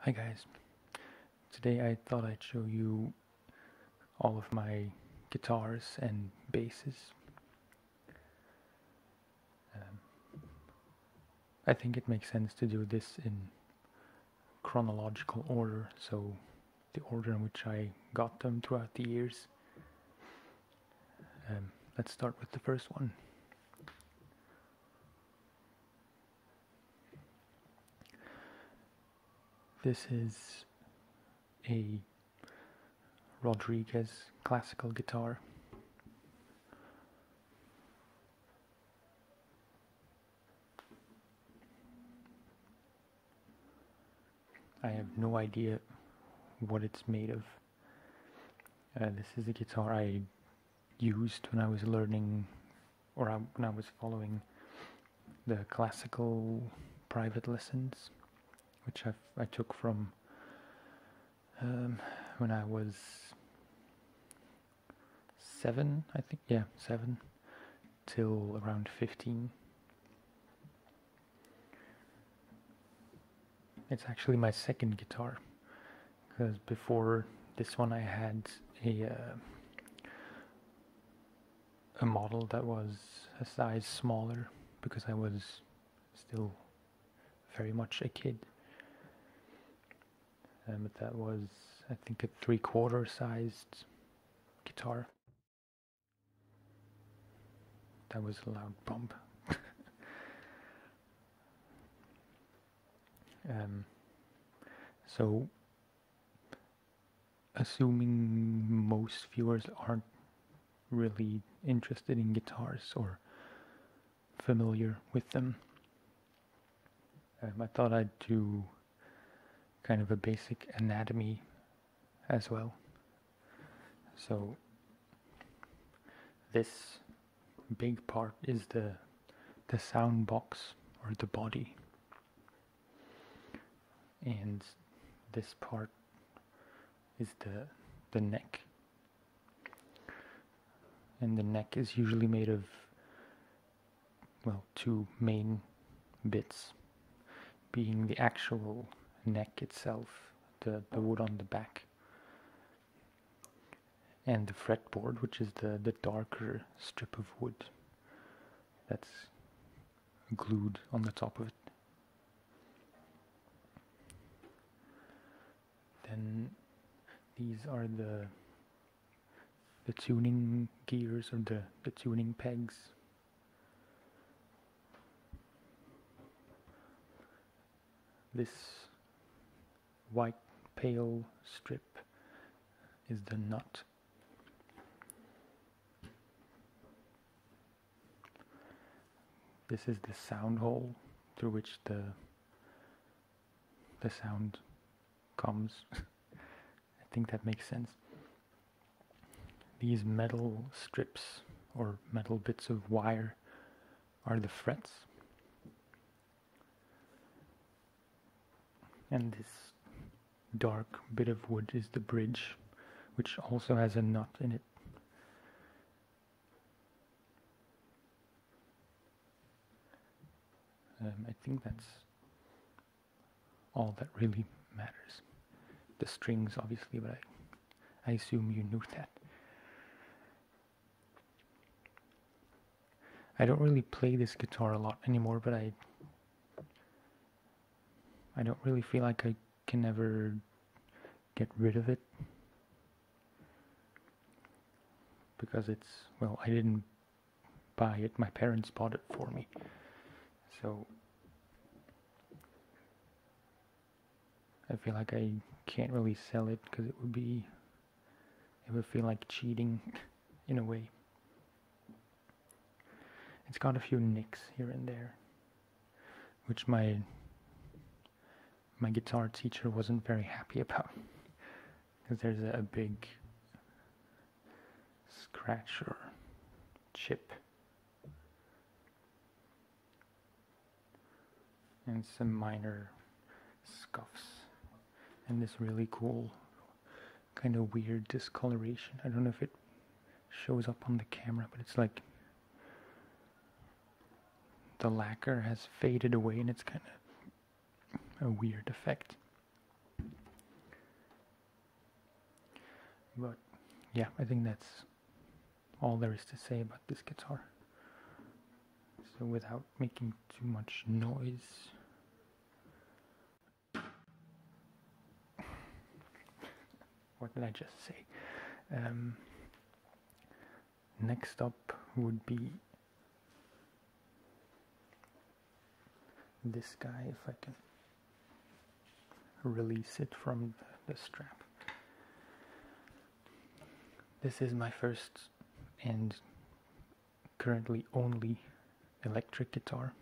Hi guys, today I thought I'd show you all of my guitars and basses. I think it makes sense to do this in chronological order, so the order in which I got them throughout the years. Let's start with the first one. This is a Rodriguez classical guitar. I have no idea what it's made of. This is a guitar I used when I was learning, or when I was following the classical private lessons, which I took from when I was 7, I think, yeah, 7 till around 15. It's actually my second guitar, because before this one I had a model that was a size smaller, because I was still very much a kid. But that was, I think, a 3/4 sized guitar. That was a loud bump. So, assuming most viewers aren't really interested in guitars or familiar with them, I thought I'd do kind of a basic anatomy as well. So this big part is the sound box, or the body, and this part is the neck, and the neck is usually made of, well, two main bits, being the actual neck itself, the wood on the back, and the fretboard, which is the darker strip of wood that's glued on the top of it. Then these are the tuning gears, or the tuning pegs. This white pale strip is the nut. This is the sound hole through which the sound comes. I think that makes sense. These metal strips, or metal bits of wire, are the frets. And this dark bit of wood is the bridge, which also has a nut in it. I think that's all that really matters. The strings, obviously, but I assume you knew that. I don't really play this guitar a lot anymore, but I don't really feel like I can ever get rid of it, because it's, well, I didn't buy it, my parents bought it for me, so I feel like I can't really sell it, because it would feel like cheating in a way. It's got a few nicks here and there, which my guitar teacher wasn't very happy about, because there's a big scratch or chip and some minor scuffs, and this really cool kind of weird discoloration. I don't know if it shows up on the camera, but it's like the lacquer has faded away, and it's kind of a weird effect. But yeah, I think that's all there is to say about this guitar. So without making too much noise, what did I just say? Next up would be this guy, if I can release it from the strap. This is my first and currently only electric guitar.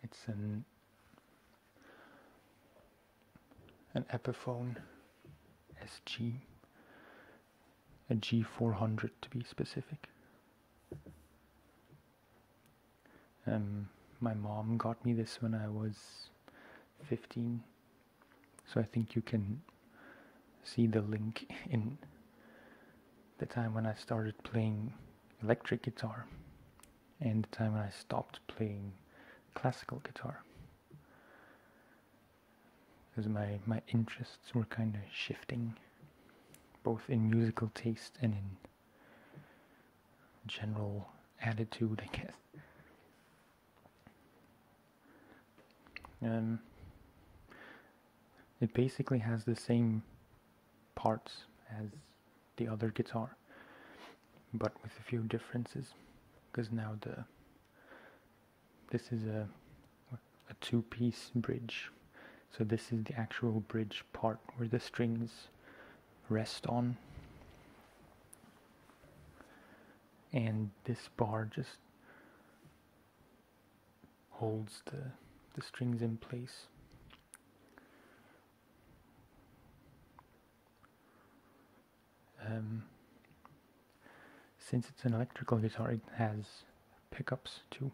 It's an Epiphone SG, a G400 to be specific. My mom got me this when I was 15, so I think you can see the link in the time when I started playing electric guitar and the time when I stopped playing classical guitar, because my interests were kind of shifting, both in musical taste and in general attitude, I guess. It basically has the same parts as the other guitar, but with a few differences, because now this is a two-piece bridge, so this is the actual bridge part where the strings rest on, and this bar just holds the strings in place. Since it's an electrical guitar, it has pickups too.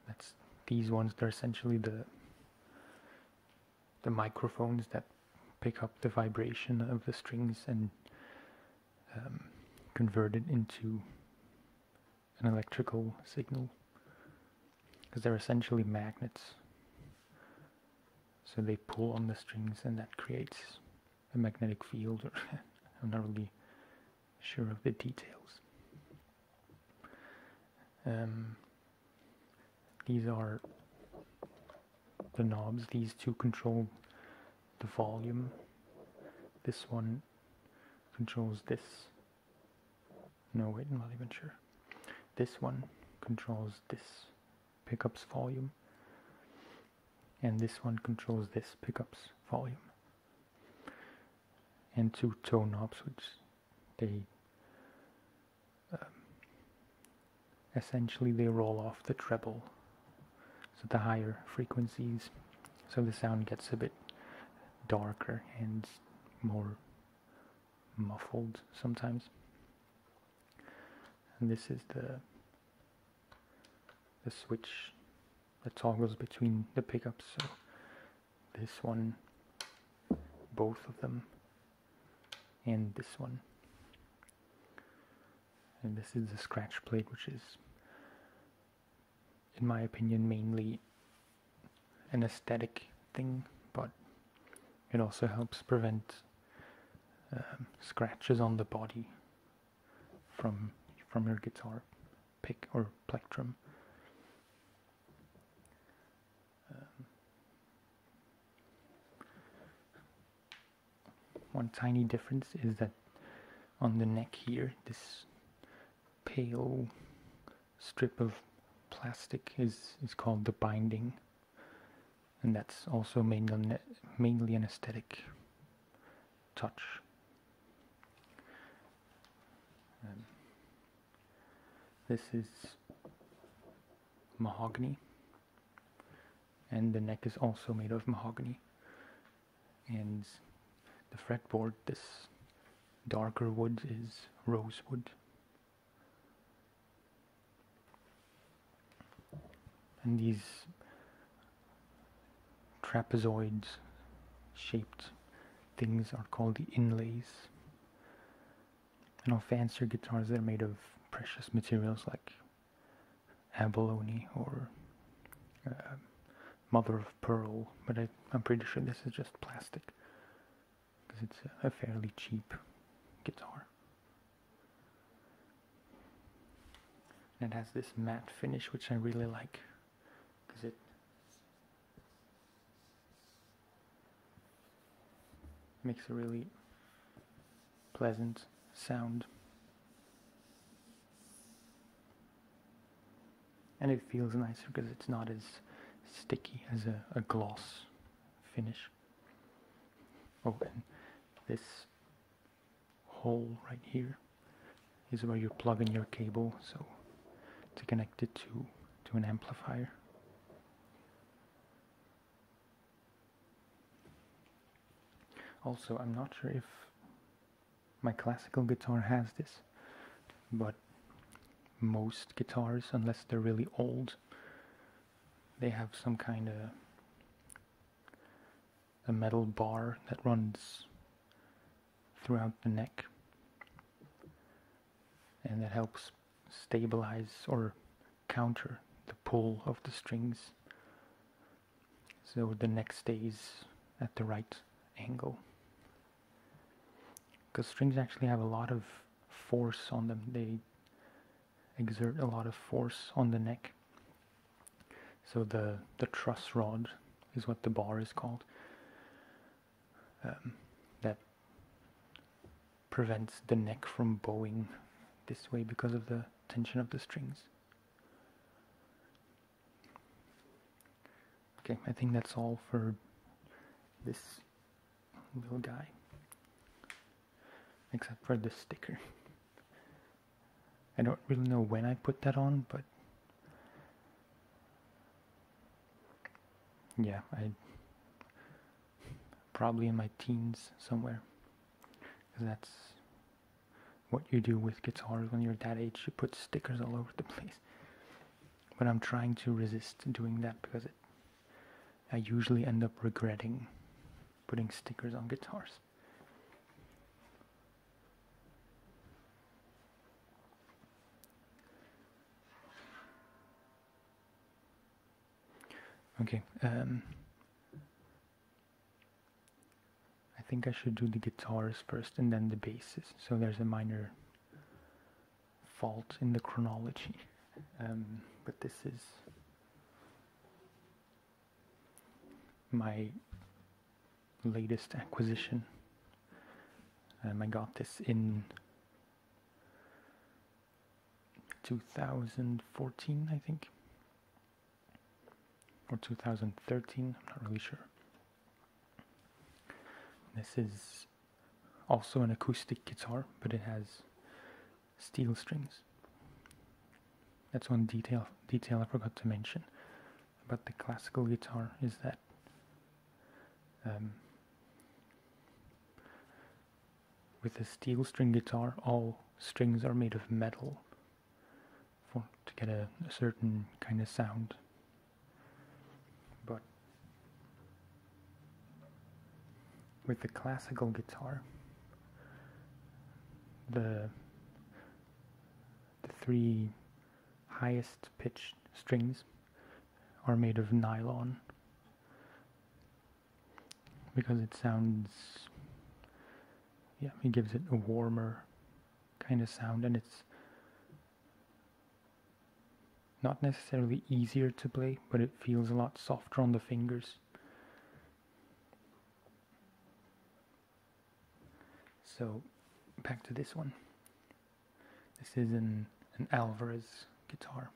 That's these ones. They're essentially the microphones that pick up the vibration of the strings and convert it into an electrical signal, because they're essentially magnets. So they pull on the strings and that creates a magnetic field, or I'm not really sure of the details. These are the knobs. These two control the volume. This one controls this. No, wait, I'm not even sure. This one controls this pickup's volume, and this one controls this pickup's volume. And two tone knobs, which they essentially they roll off the treble, so the higher frequencies, so the sound gets a bit darker and more muffled sometimes. And this is the switch that toggles between the pickups, so this one, both of them, and this one. And this is the scratch plate, which is, in my opinion, mainly an aesthetic thing, but it also helps prevent scratches on the body from your guitar pick or plectrum. One tiny difference is that on the neck here, this pale strip of plastic is called the binding, and that's also mainly an aesthetic touch. This is mahogany, and the neck is also made of mahogany, and the fretboard, this darker wood, is rosewood. And these trapezoid shaped things are called the inlays. And on fancier guitars, they're made of precious materials like abalone or mother of pearl, but I'm pretty sure this is just plastic. because it's a fairly cheap guitar. And it has this matte finish, which I really like, because it makes a really pleasant sound. And it feels nicer because it's not as sticky as a gloss finish. Oh, and this hole right here is where you plug in your cable, so to connect it to an amplifier. Also, I'm not sure if my classical guitar has this, but most guitars, unless they're really old, they have some kind of a metal bar that runs throughout the neck, and that helps stabilize or counter the pull of the strings, so the neck stays at the right angle. Because strings actually have a lot of force on them. They exert a lot of force on the neck. So the truss rod is what the bar is called. That prevents the neck from bowing this way because of the tension of the strings. Okay, I think that's all for this little guy, except for the sticker. I don't really know when I put that on, but yeah, I probably in my teens somewhere, because that's what you do with guitars when you're that age. You put stickers all over the place. But I'm trying to resist doing that because I usually end up regretting putting stickers on guitars. Okay, I think I should do the guitars first and then the basses. So there's a minor fault in the chronology, but this is my latest acquisition. I got this in 2014, I think, or 2013, I'm not really sure. This is also an acoustic guitar, but it has steel strings. That's one detail I forgot to mention about the classical guitar, is that with a steel string guitar, all strings are made of metal to get a certain kind of sound. But with the classical guitar, the three highest pitched strings are made of nylon, because it sounds, it gives it a warmer kind of sound, and it's not necessarily easier to play, but it feels a lot softer on the fingers. So back to this one. This is an Alvarez guitar.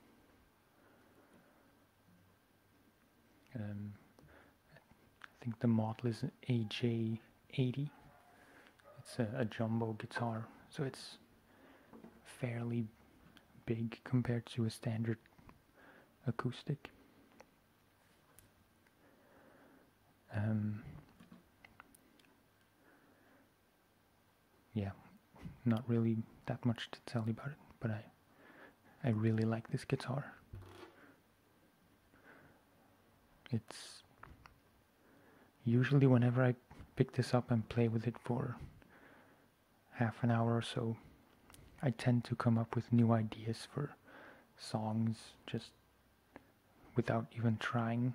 I think the model is an AJ80. It's a jumbo guitar, so it's fairly big compared to a standard acoustic. Yeah, not really that much to tell you about it, but I really like this guitar. It's usually whenever I pick this up and play with it for half an hour or so, I tend to come up with new ideas for songs just without even trying.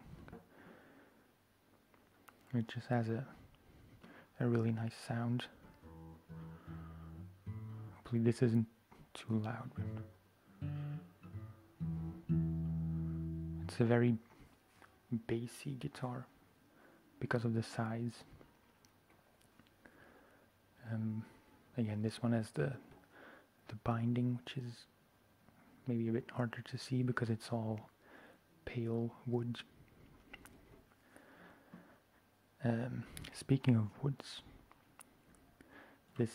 It just has a a really nice sound. Hopefully this isn't too loud, but it's a very bassy guitar because of the size. Again, this one has the binding, which is maybe a bit harder to see because it's all pale wood. Speaking of woods, this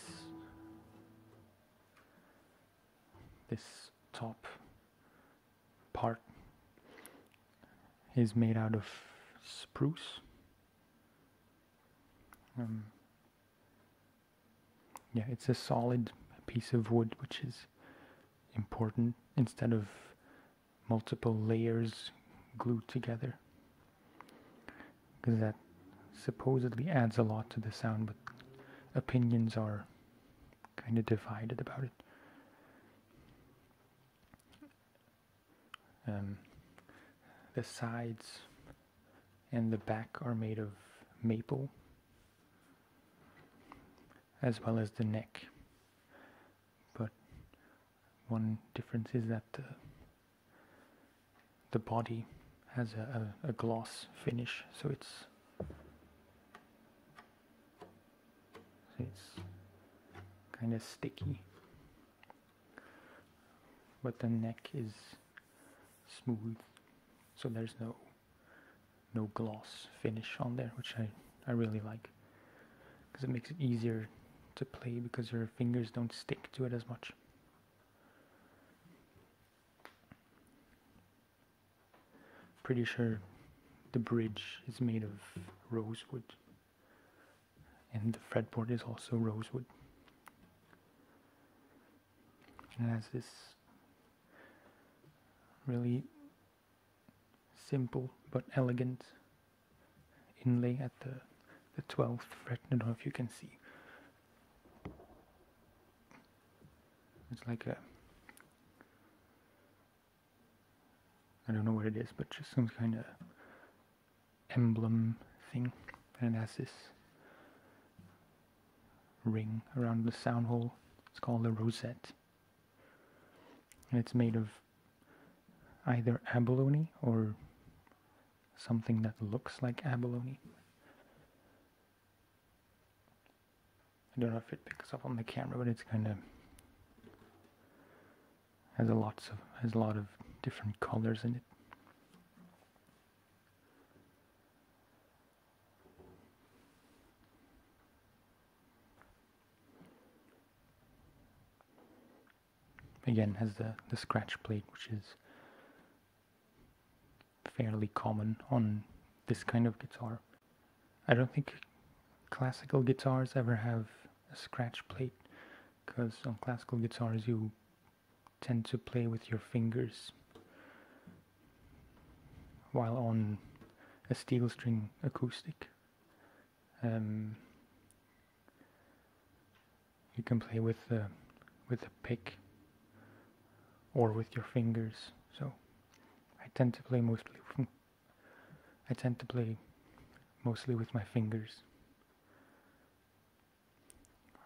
top part is made out of spruce. Yeah, it's a solid piece of wood, which is important instead of multiple layers glued together, because that supposedly adds a lot to the sound, but opinions are kind of divided about it. The sides and the back are made of maple, as well as the neck. But one difference is that the body has a gloss finish, so it's kind of sticky, but the neck is smooth, so there's no gloss finish on there, which I really like, because it makes it easier to play because your fingers don't stick to it as much. Pretty sure the bridge is made of rosewood, and the fretboard is also rosewood. And it has this really simple but elegant inlay at the 12th fret. I don't know if you can see. It's like I don't know what it is, but just some kind of emblem thing. And it has this ring around the sound hole. It's called a rosette. And it's made of either abalone or something that looks like abalone. I don't know if it picks up on the camera, but it's kind of has a lot of different colors in it. Again, has the scratch plate, which is fairly common on this kind of guitar. I don't think classical guitars ever have a scratch plate, because on classical guitars you tend to play with your fingers, while on a steel string acoustic you can play with a pick or with your fingers. So I tend to play mostly with my fingers,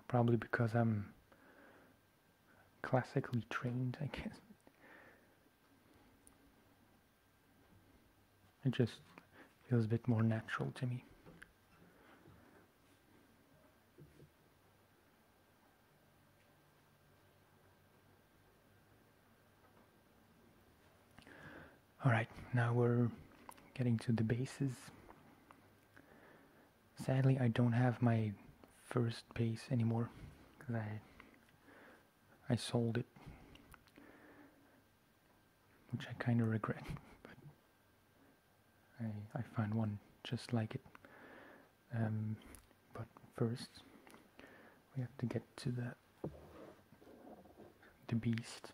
probably because I'm classically trained, I guess. It just feels a bit more natural to me. Alright, now we're getting to the basses. Sadly, I don't have my first bass anymore, because I sold it, which I kind of regret, but I found one just like it. But first, we have to get to the beast.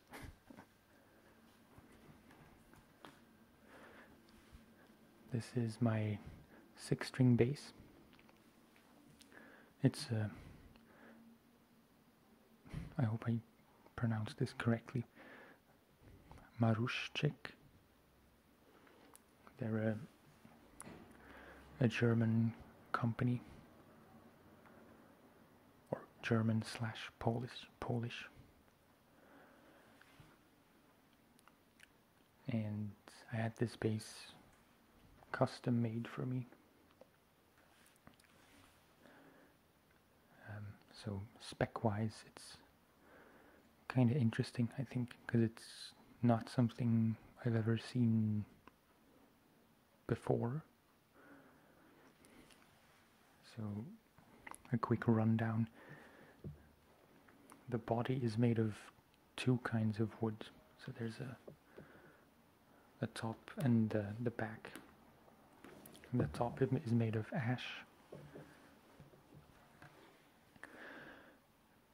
This is my 6-string bass. It's I hope I pronounced this correctly, Maruschek. They're a German company. German/Polish. And I had this bass custom made for me. So spec-wise, it's kind of interesting, I think, because it's not something I've ever seen before. So, a quick rundown. The body is made of two kinds of wood. So there's the top and the back. And the top is made of ash.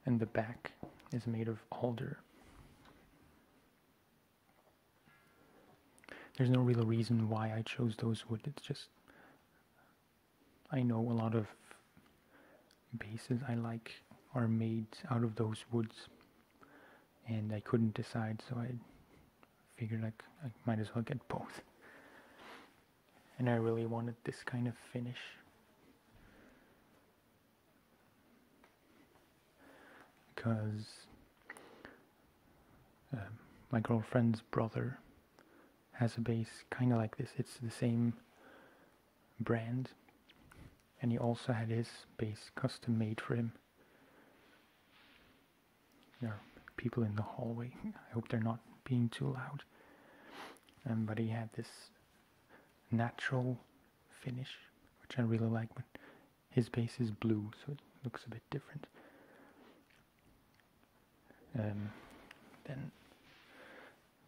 And the back is made of alder. There's no real reason why I chose those wood. It's just I know a lot of basses I like are made out of those woods, and I couldn't decide, so I figured like I might as well get both. And I really wanted this kind of finish. Because my girlfriend's brother has a bass kind of like this. It's the same brand, and he also had his bass custom made for him. There are people in the hallway. I hope they're not being too loud. But he had this natural finish, which I really like, but his bass is blue, so it looks a bit different. Then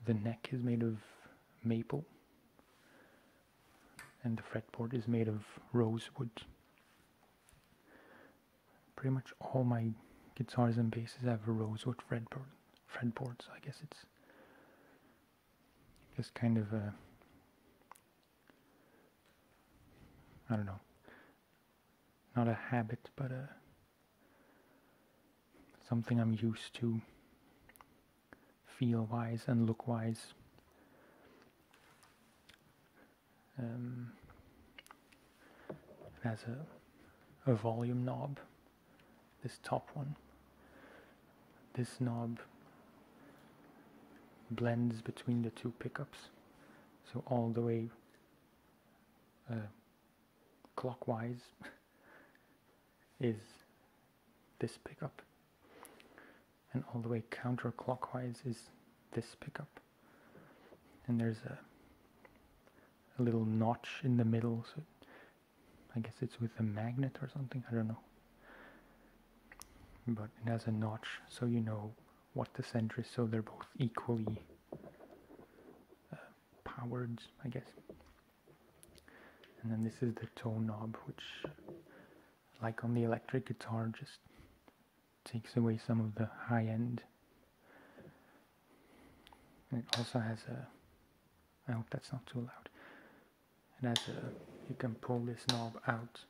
the neck is made of maple, and the fretboard is made of rosewood. Pretty much all my guitars and basses have a rosewood fretboard, so I guess it's just kind of a, I don't know, not a habit, but something I'm used to feel-wise and look-wise. It has a volume knob, this top one. This knob blends between the two pickups, so all the way clockwise is this pickup, and all the way counterclockwise is this pickup. And there's a little notch in the middle, so I guess it's with a magnet or something, I don't know. But it has a notch, so you know what the center is, so they're both equally powered, I guess. And then this is the tone knob, which, like on the electric guitar, just takes away some of the high end. And it also has I hope that's not too loud. It has you can pull this knob out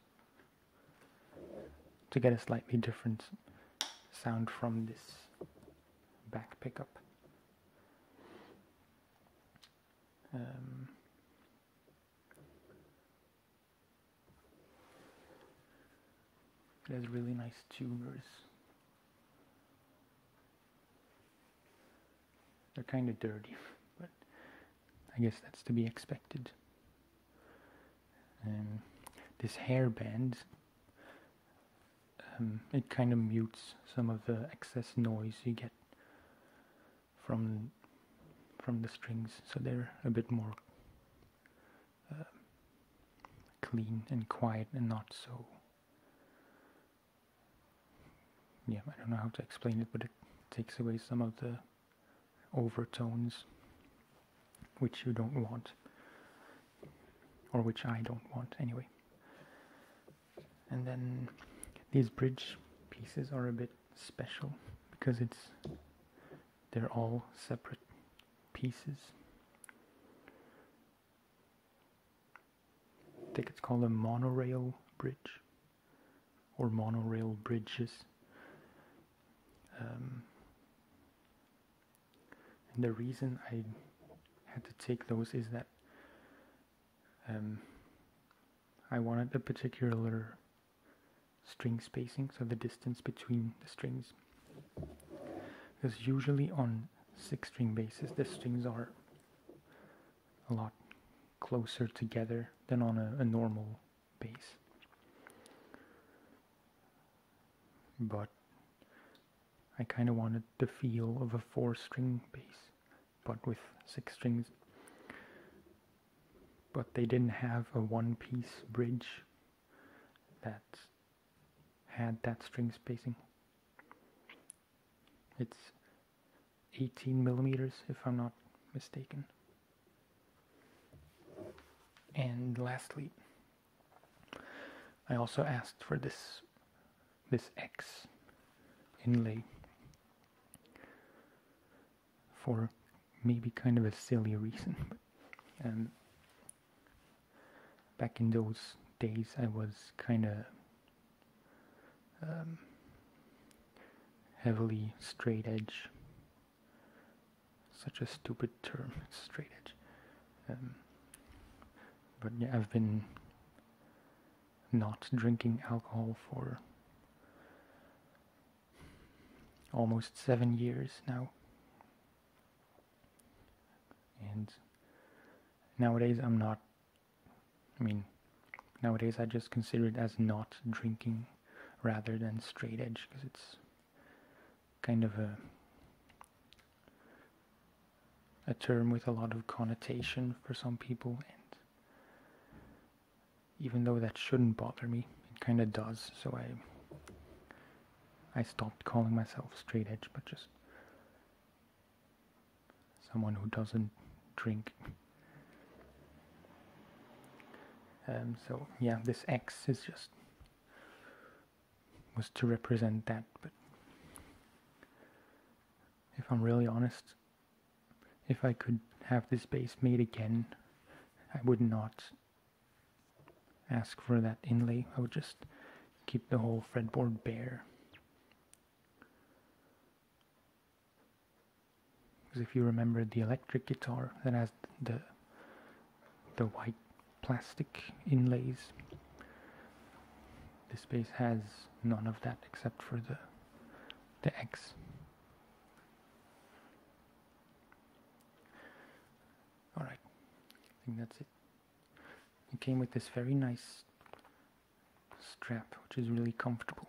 to get a slightly different sound from this back pickup. It has really nice tuners. They're kind of dirty, but I guess that's to be expected. This hairband, it kind of mutes some of the excess noise you get from the strings, so they're a bit more clean and quiet and not so, yeah, I don't know how to explain it, but it takes away some of the overtones which you don't want, or which I don't want anyway. And then these bridge pieces are a bit special because they're all separate pieces. I think it's called a monorail bridge, or monorail bridges. And the reason I had to take those is that I wanted a particular string spacing, so the distance between the strings. Because usually on 6-string basses, the strings are a lot closer together than on a normal bass. But I kind of wanted the feel of a 4-string bass, but with 6 strings. But they didn't have a one-piece bridge that had that string spacing. It's 18 millimeters, if I'm not mistaken. And lastly, I also asked for this X inlay for maybe kind of a silly reason. But, back in those days, I was kind of heavily straight edge. Such a stupid term, straight edge. But yeah, I've been not drinking alcohol for almost 7 years now. And nowadays nowadays I just consider it as not drinking rather than straight edge, because it's kind of a term with a lot of connotation for some people, and even though that shouldn't bother me, it kind of does, so I stopped calling myself straight edge, but just someone who doesn't drink. So yeah, this X was to represent that, but if I'm really honest, if I could have this bass made again, I would not ask for that inlay. I would just keep the whole fretboard bare. Because if you remember the electric guitar that has the white plastic inlays, this bass has none of that except for the X. Alright, I think that's it. It came with this very nice strap, which is really comfortable.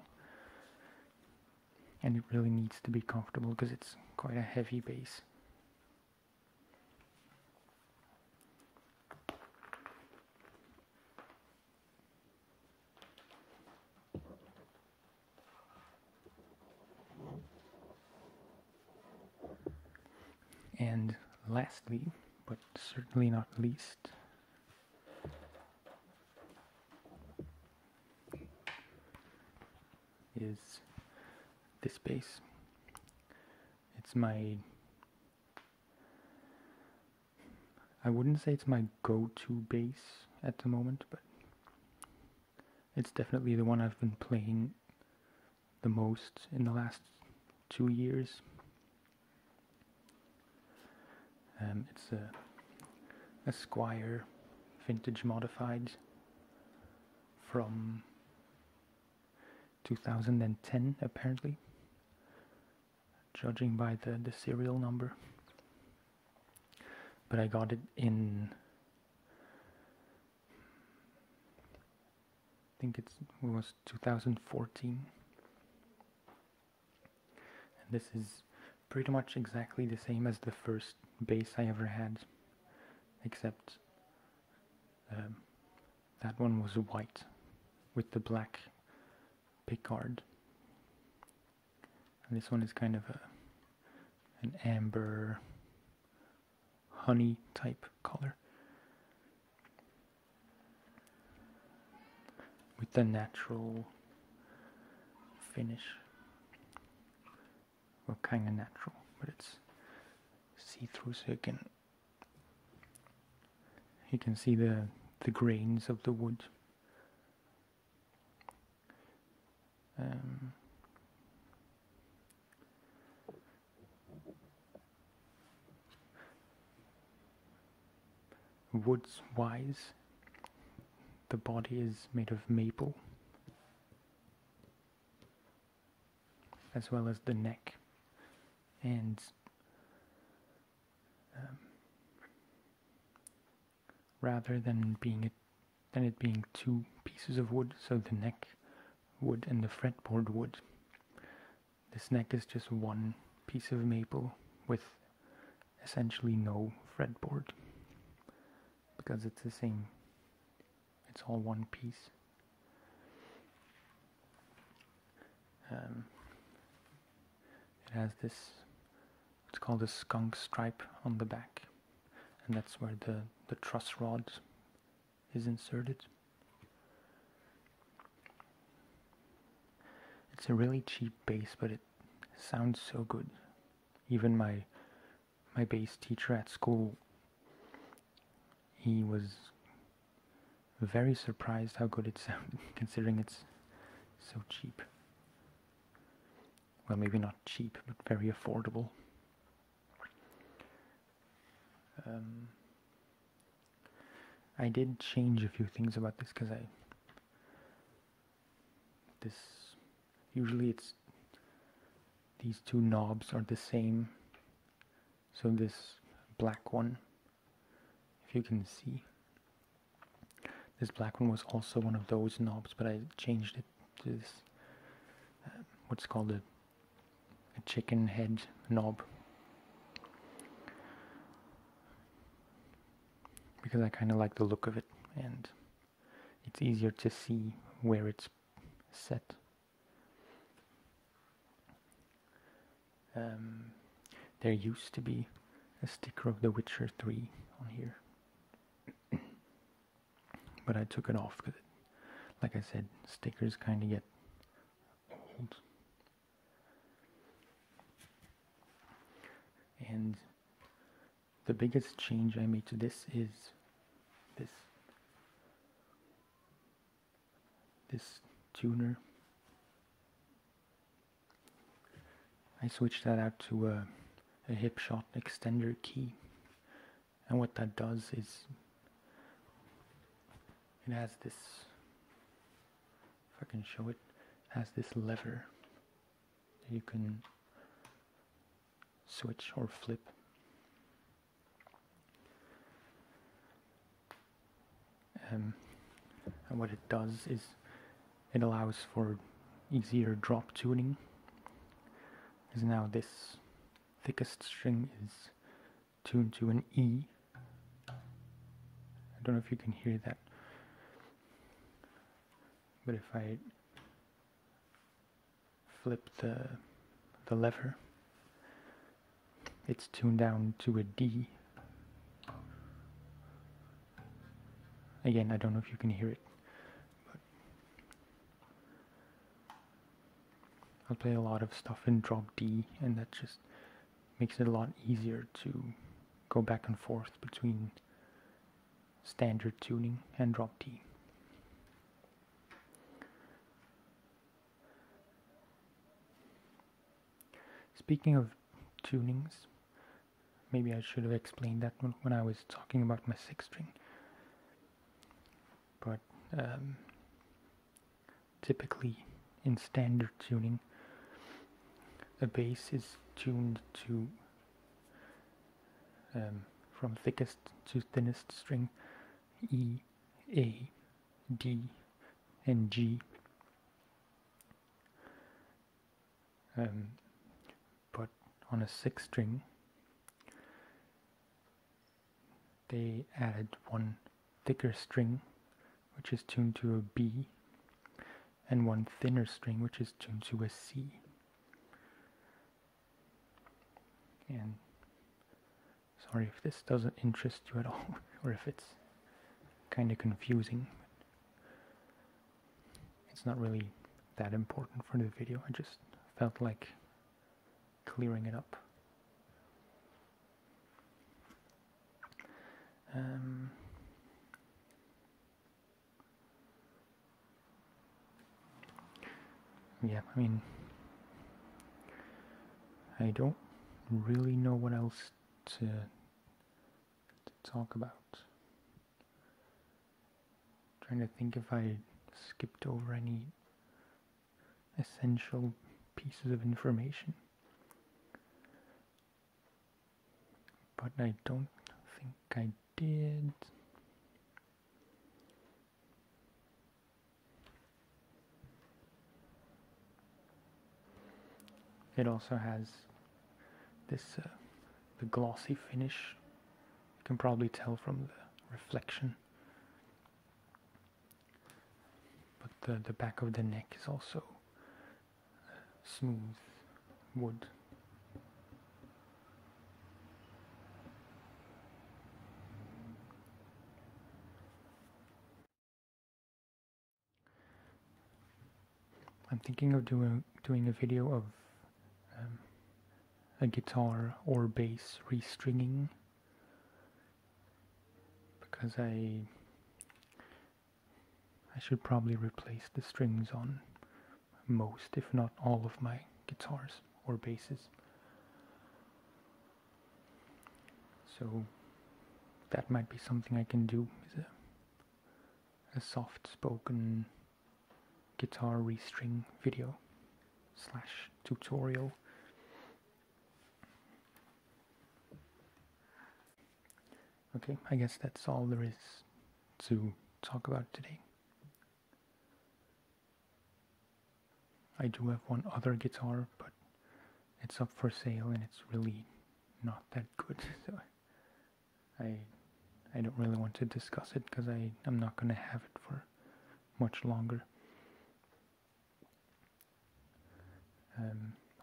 And it really needs to be comfortable because it's quite a heavy bass. And lastly, but certainly not least, is this bass. It's my, I wouldn't say it's my go-to bass at the moment, but it's definitely the one I've been playing the most in the last 2 years. It's a Squire vintage modified from 2010 apparently, judging by the serial number. But I got it in, I think it was 2014. And this is pretty much exactly the same as the first bass I ever had, except that one was white with the black pickguard, and this one is kind of an amber honey type color with the natural finish. Well, kind of natural, but it's see-through, so you can see the grains of the wood. Woods-wise, the body is made of maple, as well as the neck. And rather than it being two pieces of wood, so the neck wood and the fretboard wood, this neck is just one piece of maple with essentially no fretboard, because it's the same, it's all one piece. It has this, it's called a skunk stripe on the back, and that's where the truss rod is inserted. It's a really cheap bass, but it sounds so good. Even my bass teacher at school, he was very surprised how good it sounded, considering it's so cheap. Well, maybe not cheap, but very affordable. I did change a few things about this because usually it's these two knobs are the same. So this black one, if you can see, this black one was also one of those knobs, but I changed it to this what's called a chicken head knob, because I kind of like the look of it, and it's easier to see where it's set. There used to be a sticker of The Witcher 3 on here, but I took it off because, like I said, stickers kind of get old. And the biggest change I made to this is this tuner. I switched that out to a hip shot extender key, and what that does is it has this, if I can show it, has this lever that you can switch or flip. And what it does is it allows for easier drop tuning, because now this thickest string is tuned to an E. I don't know if you can hear that, but if I flip the lever, it's tuned down to a D. Again, I don't know if you can hear it, but I'll play a lot of stuff in drop D, and that just makes it a lot easier to go back and forth between standard tuning and drop D. Speaking of tunings, maybe I should have explained that when I was talking about my 6-string. But typically in standard tuning, a bass is tuned to from thickest to thinnest string E, A, D, and G. But on a 6-string, they added one thicker string, which is tuned to a B, and one thinner string, which is tuned to a C. And sorry if this doesn't interest you at all, or if it's kind of confusing. It's not really that important for the video, I just felt like clearing it up. Yeah, I mean, I don't really know what else to talk about. Trying to think if I skipped over any essential pieces of information. But I don't think I did. It also has this the glossy finish. You can probably tell from the reflection. But the back of the neck is also smooth wood. I'm thinking of doing a video of a guitar or bass restringing, because I should probably replace the strings on most, if not all, of my guitars or basses. So that might be something I can do, is a soft-spoken guitar restring video / tutorial. Okay, I guess that's all there is to talk about today. I do have one other guitar, but it's up for sale and it's really not that good, so I don't really want to discuss it because I'm not going to have it for much longer.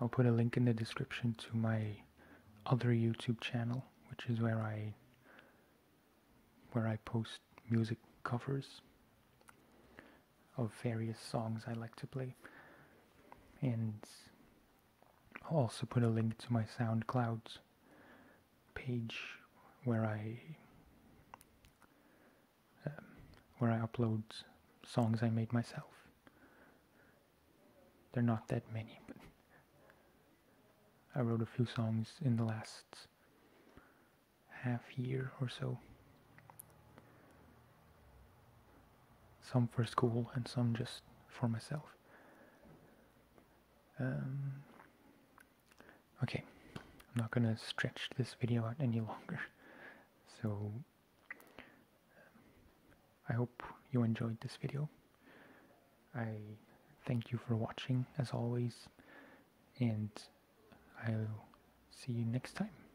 I'll put a link in the description to my other YouTube channel, which is where I post music covers of various songs I like to play. And I'll also put a link to my SoundCloud page where I upload songs I made myself. They're not that many, but I wrote a few songs in the last half year or so. Some for school and some just for myself. Okay, I'm not gonna stretch this video out any longer, so I hope you enjoyed this video. I thank you for watching as always, and I'll see you next time.